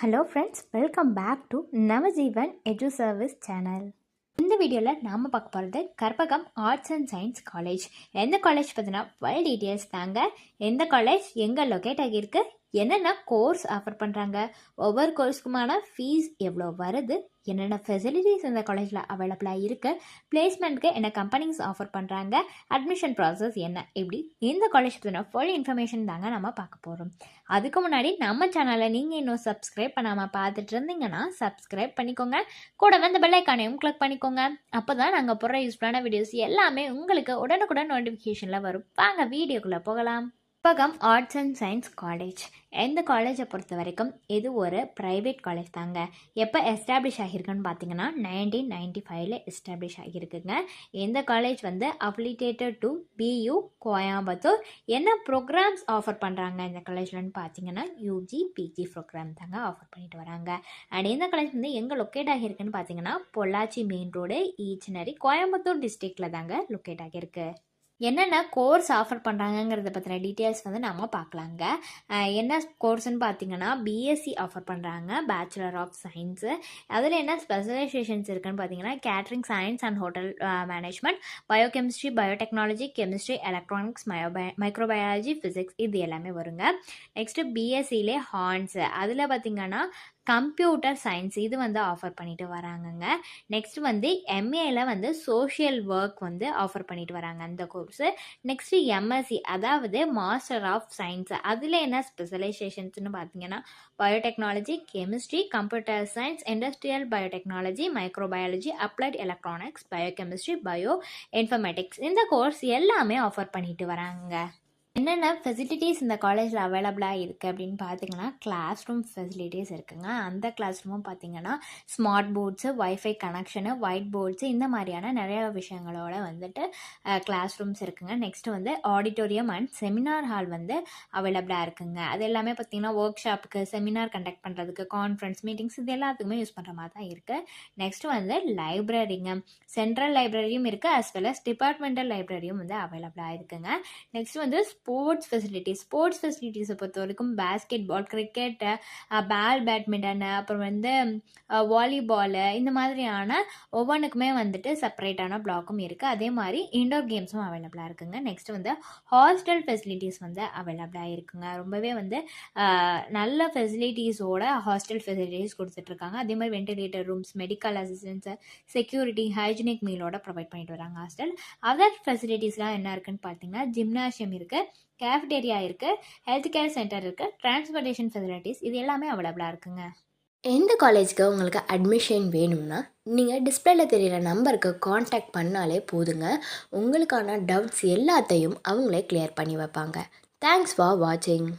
Hello friends, welcome back to Navajeevan edu service channel. இந்த வீடியோவில் நாம் பார்க்க போகிறது Karpagam arts and science college. எந்த காலேஜ் பார்த்தீங்கன்னா ஃபுல் டீட்டெயில்ஸ் தாங்க. எந்த காலேஜ் எங்கே லொக்கேட் ஆகியிருக்கு, என்னென்ன கோர்ஸ் ஆஃபர் பண்ணுறாங்க, ஒவ்வொரு கோர்ஸுக்குமான ஃபீஸ் எவ்வளோ வருது, என்னென்ன ஃபெசிலிட்டிஸ் இந்த காலேஜில் அவைலபிளாக இருக்குது, பிளேஸ்மெண்ட்க்கு என்ன கம்பெனிஸ் ஆஃபர் பண்ணுறாங்க, அட்மிஷன் ப்ராசஸ் என்ன, இப்படி இந்த காலேஜ் பற்றின ஃபுல் இன்ஃபர்மேஷன் தாங்க நம்ம பார்க்க போகிறோம். அதுக்கு முன்னாடி நம்ம சேனலை நீங்கள் இன்னும் சப்ஸ்கிரைப் பண்ணாமல் பார்த்துட்டு இருந்தீங்கன்னா சப்ஸ்கிரைப் பண்ணிக்கோங்க. கூட வந்து பெல் ஐக்கானையும் கிளிக் பண்ணிக்கோங்க. அப்போ தான் நாங்கள் போடுற யூஸ்ஃபுல்லான வீடியோஸ் எல்லாமே உங்களுக்கு உடனுக்குடன் நோட்டிஃபிகேஷனில் வரும். வாங்க வீடியோக்குள்ளே போகலாம். Karpagam arts and science college. இந்த காலேஜை பொறுத்த வரைக்கும் இது ஒரு ப்ரைவேட் காலேஜ் தாங்க. எப்போ எஸ்டாப்ளிஷ் ஆகியிருக்குன்னு பார்த்தீங்கன்னா 1995 எஸ்டாப்ளிஷ் ஆகியிருக்குங்க. இந்த காலேஜ் வந்து அஃபிலியேட்டட் டு பியூ கோயம்புத்தூர். என்ன ப்ரோக்ராம்ஸ் ஆஃபர் பண்ணுறாங்க இந்த காலேஜ்லன்னு பார்த்தீங்கன்னா யூஜி பிஜி ப்ரோக்ராம் தாங்க ஆஃபர் பண்ணிட்டு வராங்க. அண்ட் இந்த காலேஜ் வந்து எங்கே லொக்கேட் ஆகியிருக்குன்னு பார்த்தீங்கன்னா பொள்ளாச்சி மெயின் ரோடு ஈச்சனரி கோயம்புத்தூர் டிஸ்ட்ரிக்டில் தாங்க லொக்கேட் ஆகியிருக்கு. என்னென்ன கோர்ஸ் ஆஃபர் பண்ணுறாங்கங்கிறத பற்றின டீட்டெயில்ஸ் வந்து நம்ம பார்க்கலாங்க. என்ன கோர்ஸ்ன்னு பார்த்தீங்கன்னா பிஎஸ்சி ஆஃபர் பண்ணுறாங்க, பேச்சுலர் ஆஃப் சயின்ஸு. அதில் என்ன ஸ்பெஷலைசேஷன்ஸ் இருக்குன்னு பார்த்தீங்கன்னா catering science and hotel management, biochemistry, biotechnology, chemistry, electronics, microbiology, physics, இது எல்லாமே வருங்க. நெக்ஸ்ட்டு பிஎஸ்சிலே ஹார்ன்ஸு, அதில் பார்த்தீங்கன்னா கம்ப்யூட்டர் சயின்ஸ் இது வந்து ஆஃபர் பண்ணிட்டு வராங்கங்க. நெக்ஸ்ட் வந்து எம்ஏல வந்து சோஷியல் ஒர்க் வந்து ஆஃபர் பண்ணிட்டு வராங்க அந்த கோர்ஸு. நெக்ஸ்ட் எம்எஸ்சி, அதாவது மாஸ்டர் ஆஃப் சயின்ஸ், அதில் என்ன ஸ்பெஷலைசேஷன்ஸ்னு பார்த்தீங்கன்னா biotechnology, chemistry, computer science, industrial biotechnology, microbiology, applied electronics, biochemistry, bio informatics, இந்த கோர்ஸ் எல்லாமே ஆஃபர் பண்ணிட்டு வராங்க. என்னென்ன ஃபெசிலிட்டிஸ் இந்த காலேஜில் அவைலபிளாக இருக்குது அப்படின்னு பார்த்தீங்கன்னா கிளாஸ் ரூம் ஃபெசிலிட்டிஸ் இருக்குங்க. அந்த கிளாஸ் ரூமும் பார்த்தீங்கன்னா smart boards, wifi connection, white boards, இந்த மாதிரியான நிறைய விஷயங்களோட வந்துட்டு கிளாஸ் ரூம்ஸ் இருக்குங்க. நெக்ஸ்ட்டு வந்து ஆடிட்டோரியம் அண்ட் செமினார் ஹால் வந்து அவைலபிளாக இருக்குங்க. அது எல்லாமே பார்த்தீங்கன்னா ஒர்க் ஷாப்புக்கு, செமினார் கண்டக்ட் பண்ணுறதுக்கு, கான்ஃபரன்ஸ் மீட்டிங்ஸ், இது எல்லாத்துக்குமே யூஸ் பண்ணுற மாதிரி தான் இருக்குது. நெக்ஸ்ட்டு வந்து லைப்ரரிங்க. சென்ட்ரல் லைப்ரரியும் இருக்குது, அஸ் வெல் அஸ் டிபார்ட்மெண்டல் லைப்ரரியும் வந்து அவைலபிளாக இருக்குங்க. நெக்ஸ்ட் வந்து ஸ்போர்ட்ஸ் ஃபெசிலிட்டிஸை பொறுத்த வரைக்கும் பேஸ்கெட் பால், கிரிக்கெட்டு, பேட்மிண்டன், அப்புறம் வந்து வாலிபாலு, இந்த மாதிரியான ஒவ்வொன்றுக்குமே வந்துட்டு செப்பரேட்டான பிளாக்கும் இருக்குது. அதே மாதிரி இண்டோர் கேம்ஸும் அவைலபிளாக இருக்குங்க. நெக்ஸ்ட் வந்து ஹாஸ்டல் ஃபெசிலிட்டிஸ் வந்து அவைலபிளாக இருக்குங்க. ரொம்பவே வந்து நல்ல ஃபெசிலிட்டிஸோட ஹாஸ்டல் ஃபெசிலிட்டிஸ் கொடுத்துட்ருக்காங்க. அதே மாதிரி ventilator rooms, medical assistance, security, hygienic மீலோட ப்ரொவைட் பண்ணிட்டு வராங்க ஹாஸ்டல். அதர் ஃபெசிலிட்டிஸ்லாம் என்ன இருக்குன்னு பார்த்தீங்கன்னா ஜிம்னாஷியம் இருக்குது, கேஃபிடேரியா இருக்குது, ஹெல்த் கேர் சென்டர் இருக்குது, டிரான்ஸ்போர்ட்டேஷன் ஃபெசிலிட்டிஸ், இது எல்லாமே அவைலபிளாக இருக்குங்க. எந்த காலேஜுக்கு உங்களுக்கு அட்மிஷன் வேணும்னா நீங்கள் டிஸ்பிளேல தெரியிற நம்பருக்கு காண்டாக்ட் பண்ணாலே போதுங்க. உங்களுக்கான டவுட்ஸ் எல்லாத்தையும் அவங்களே கிளியர் பண்ணி வைப்பாங்க. தேங்க்ஸ் ஃபார் வாட்சிங்.